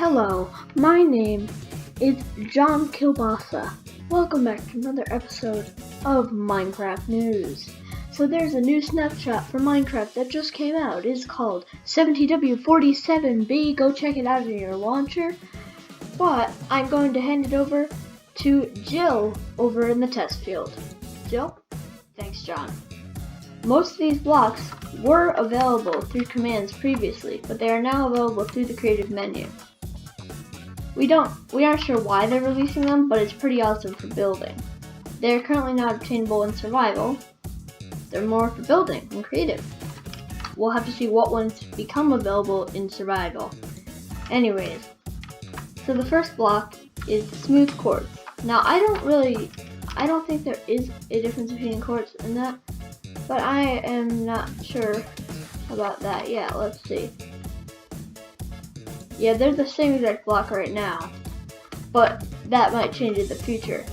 Hello, my name is John Kielbasa. Welcome back to another episode of Minecraft News. So there's a new snapshot for Minecraft that just came out. It's called 70W47B. Go check it out in your launcher. But I'm going to hand it over to Jill over in the test field. Jill? Thanks, John. Most of these blocks were available through commands previously, but they are now available through the creative menu. We aren't sure why they're releasing them, but it's pretty awesome for building. They are currently not obtainable in survival. They're more for building and creative. We'll have to see what ones become available in survival. Anyways, so the first block is smooth quartz. Now I don't think there is a difference between quartz and that, but I am not sure about that yet. Let's see. Yeah, they're the same exact block right now, but that might change in the future.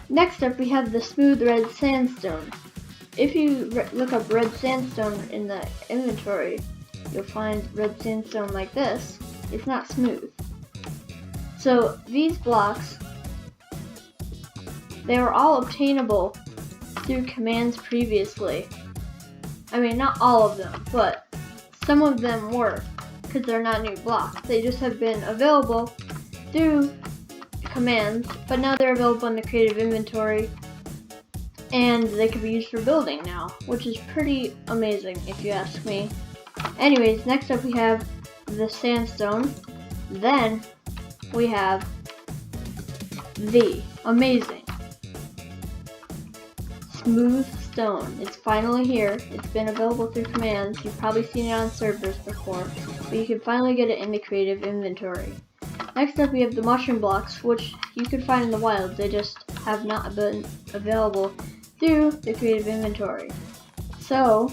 Next up, we have the smooth red sandstone. If you look up red sandstone in the inventory, you'll find red sandstone like this. It's not smooth. So these blocks, they were all obtainable through commands previously. I mean, not all of them, but some of them were, because they're not new blocks. They just have been available through commands, but now they're available in the creative inventory, and they can be used for building now, which is pretty amazing if you ask me. Anyways, next up we have the sandstone. Then we have the amazing smooth stone. It's finally here. It's been available through commands. You've probably seen it on servers before, but you can finally get it in the creative inventory. Next up we have the mushroom blocks, which you can find in the wild. They just have not been available through the creative inventory. So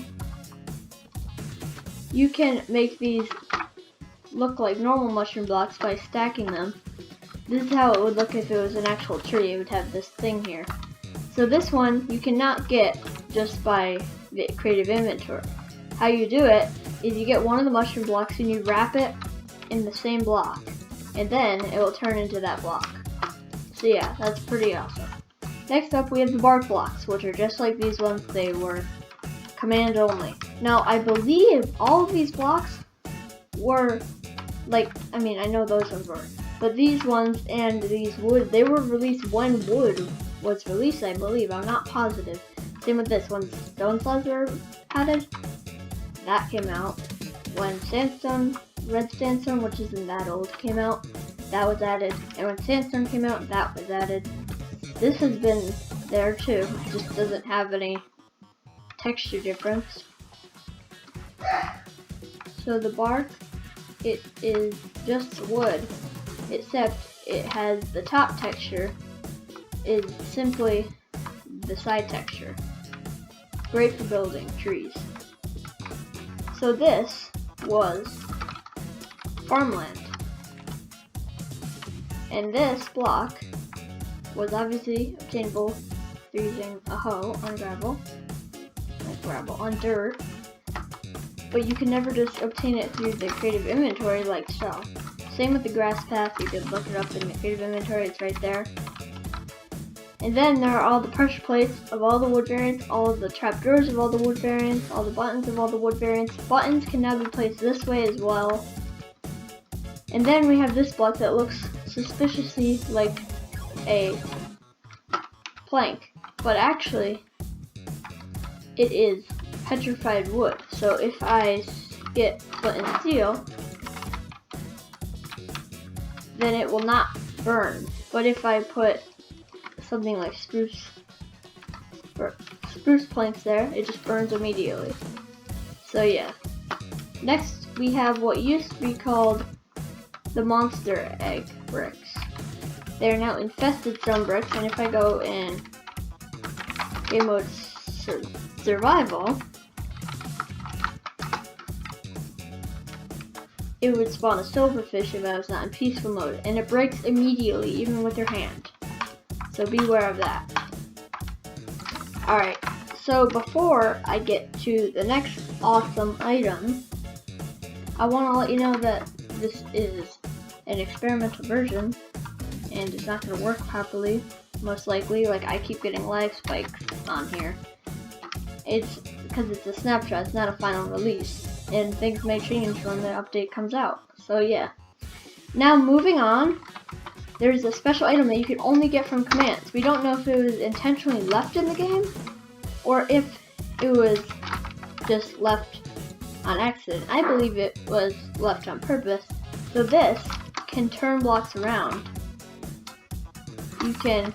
you can make these look like normal mushroom blocks by stacking them. This is how it would look if it was an actual tree. It would have this thing here. So this one you cannot get just by the creative inventory. How you do it is you get one of the mushroom blocks and you wrap it in the same block, and then it will turn into that block. So yeah, that's pretty awesome. Next up we have the bark blocks, which are just like these ones. They were command only. Now I believe all of these blocks were I know those ones were, but these ones and these wood, they were released when wood was released, I believe. I'm not positive. Same with this. When stone slabs were added, that came out. When sandstone, red sandstone, which isn't that old, came out, that was added. And when sandstone came out, that was added. This has been there too. It just doesn't have any texture difference. So the bark, it is just wood, except it has the top texture is simply the side texture. Great for building trees. So this was farmland. And this block was obviously obtainable through using a hoe on on dirt. But you can never just obtain it through the creative inventory like so. Same with the grass path. You can look it up in the creative inventory. It's right there. And then there are all the pressure plates of all the wood variants, all of the trapdoors of all the wood variants, all the buttons of all the wood variants. Buttons can now be placed this way as well. And then we have this block that looks suspiciously like a plank, but actually it is petrified wood. So if I get flint and steel, then it will not burn. But if I put something like spruce planks there, it just burns immediately. So yeah. Next we have what used to be called the monster egg bricks. They are now infested stone bricks, and if I go in game mode survival, it would spawn a silverfish if I was not in peaceful mode, and it breaks immediately, even with your hand. So beware of that. Alright, so before I get to the next awesome item, I want to let you know that this is an experimental version and it's not going to work properly, most likely. Like, I keep getting lag spikes on here. It's because it's a snapshot, it's not a final release, and things may change when the update comes out. So yeah. Now moving on, there's a special item that you can only get from commands. We don't know if it was intentionally left in the game or if it was just left on accident. I believe it was left on purpose. So this can turn blocks around. You can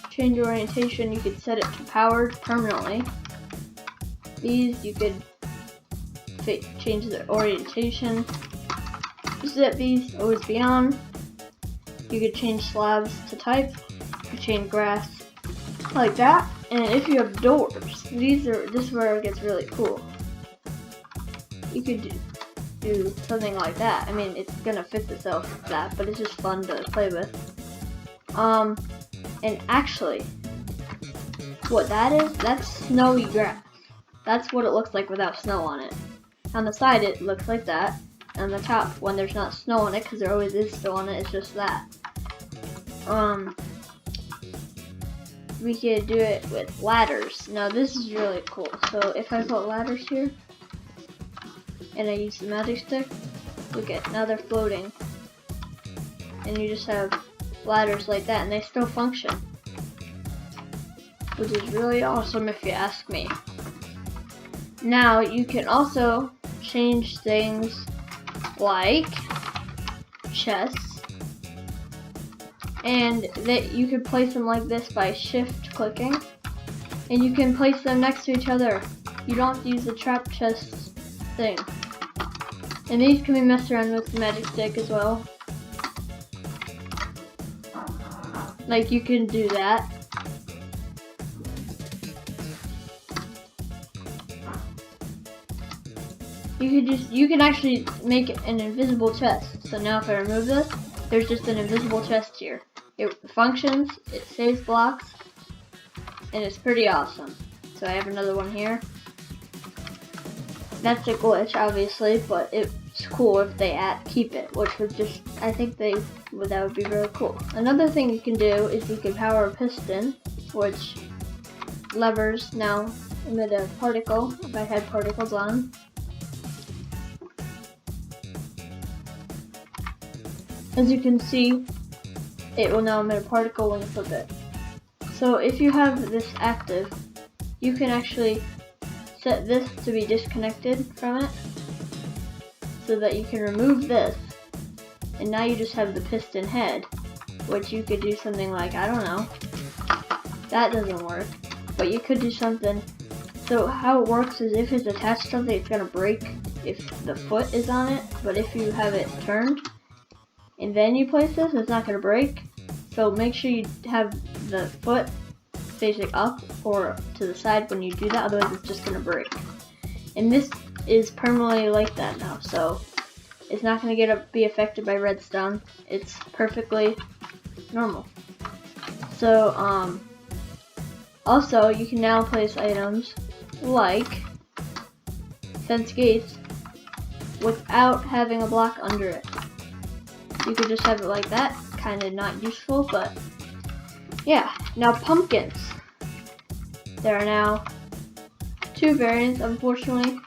change orientation, you could set it to powered permanently. These you could change the orientation. Set these always be on. You could change slabs to type. You could change grass like that. And if you have doors, this is where it gets really cool. You could do something like that. I mean, it's gonna fix itself with that, but it's just fun to play with. And actually, what that is, that's snowy grass. That's what it looks like without snow on it. On the side, it looks like that. On the top, when there's not snow on it, because there always is snow on it, it's just that. We could do it with ladders. Now this is really cool. So if I put ladders here, and I use the magic stick, look at, now they're floating. And you just have ladders like that, and they still function. Which is really awesome if you ask me. Now you can also change things like chests, and that you could place them like this by shift clicking, and you can place them next to each other. You don't have to use the trap chest thing. And these can be messed around with the magic stick as well. Like, you can do that. You can actually make an invisible chest. So now if I remove this, there's just an invisible chest here. It functions, it saves blocks, and it's pretty awesome. So I have another one here. That's a glitch, obviously, but it's cool if they keep it, which would just, I think that would be really cool. Another thing you can do is you can power a piston, which levers now emit a particle, if I had particles on. As you can see, it will now emit a particle when you flip it. So if you have this active, you can actually set this to be disconnected from it, so that you can remove this, and now you just have the piston head, which you could do something like, I don't know, that doesn't work, but you could do something. So how it works is if it's attached to something, it's going to break if the foot is on it, but if you have it turned, and then you place this, it's not going to break. So make sure you have the foot facing up or to the side when you do that, otherwise it's just going to break. And this is permanently like that now, so it's not going to be affected by redstone. It's perfectly normal. So also you can now place items like fence gates without having a block under it. You could just have it like that, kind of not useful, but yeah. Now pumpkins. There are now 2 variants, unfortunately.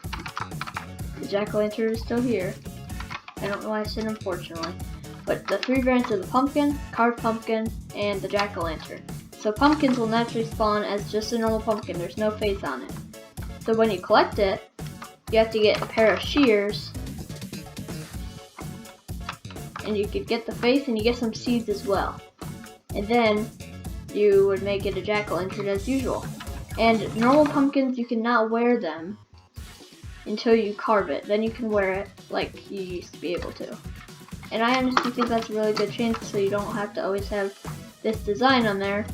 The jack-o'-lantern is still here. I don't know why I said unfortunately. But the 3 variants are the pumpkin, carved pumpkin, and the jack-o'-lantern. So pumpkins will naturally spawn as just a normal pumpkin, there's no face on it. So when you collect it, you have to get a pair of shears, and you could get the face, and you get some seeds as well. And then you would make it a jack-o'-lantern as usual. And normal pumpkins, you cannot wear them until you carve it. Then you can wear it like you used to be able to. And I honestly think that's a really good change, so you don't have to always have this design on there,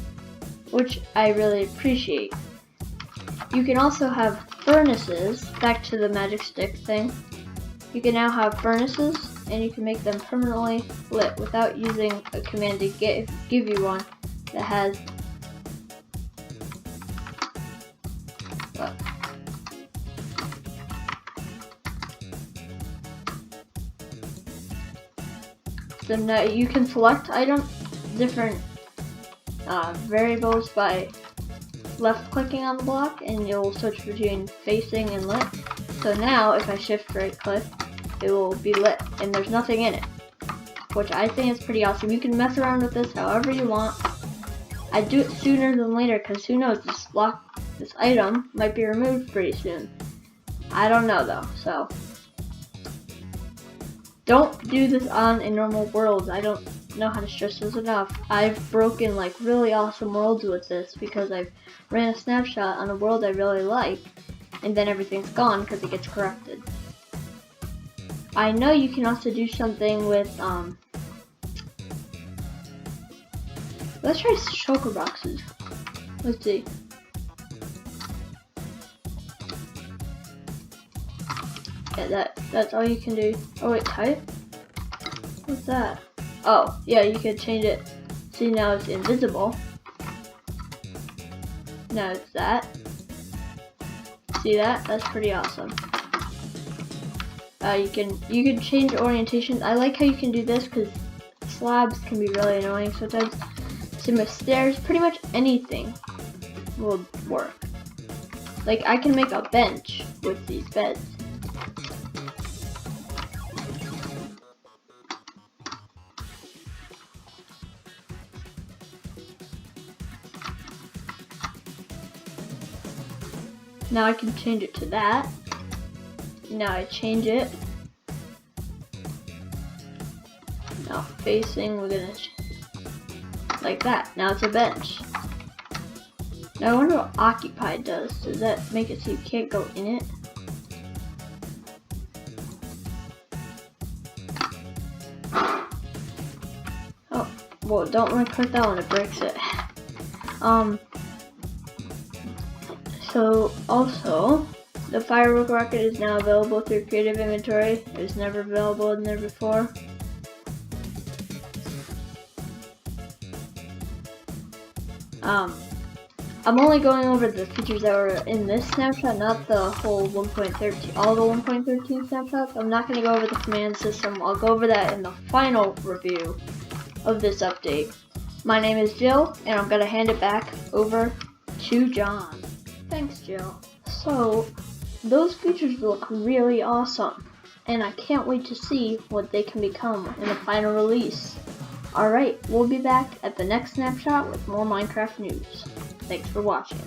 which I really appreciate. You can also have furnaces, back to the magic stick thing. You can now have furnaces, and you can make them permanently lit without using a command to give you one that has So now you can select different variables by left clicking on the block, and you'll switch between facing and lit. So now if I shift right click, it will be lit and there's nothing in it, which I think is pretty awesome. You can mess around with this however you want. I do it sooner than later because who knows, this item might be removed pretty soon. I don't know though, so don't do this on a normal world. I don't know how to stress this enough. I've broken like really awesome worlds with this because I've ran a snapshot on a world I really like, and then everything's gone because it gets corrupted. I know you can also do something with let's try shulker boxes. Let's see. Yeah, that's all you can do. Oh wait, type? What's that? Oh, yeah, you could change it. See, now it's invisible. Now it's that. See that? That's pretty awesome. You can change orientation. I like how you can do this because slabs can be really annoying sometimes. Same with stairs. Pretty much anything will work. Like I can make a bench with these beds. Now I can change it to that. Now I change it. Now facing, we're gonna like that. Now it's a bench. Now I wonder what occupied does. Does that make it so you can't go in it? Oh, well, don't want to click that one, it breaks it. So also, the firework rocket is now available through Creative Inventory. It was never available in there before. I'm only going over the features that were in this snapshot, not the whole 1.13, all the 1.13 snapshots. I'm not going to go over the command system. I'll go over that in the final review of this update. My name is Jill, and I'm going to hand it back over to John. Thanks, Jill. So, those features look really awesome, and I can't wait to see what they can become in the final release. Alright, we'll be back at the next snapshot with more Minecraft news. Thanks for watching.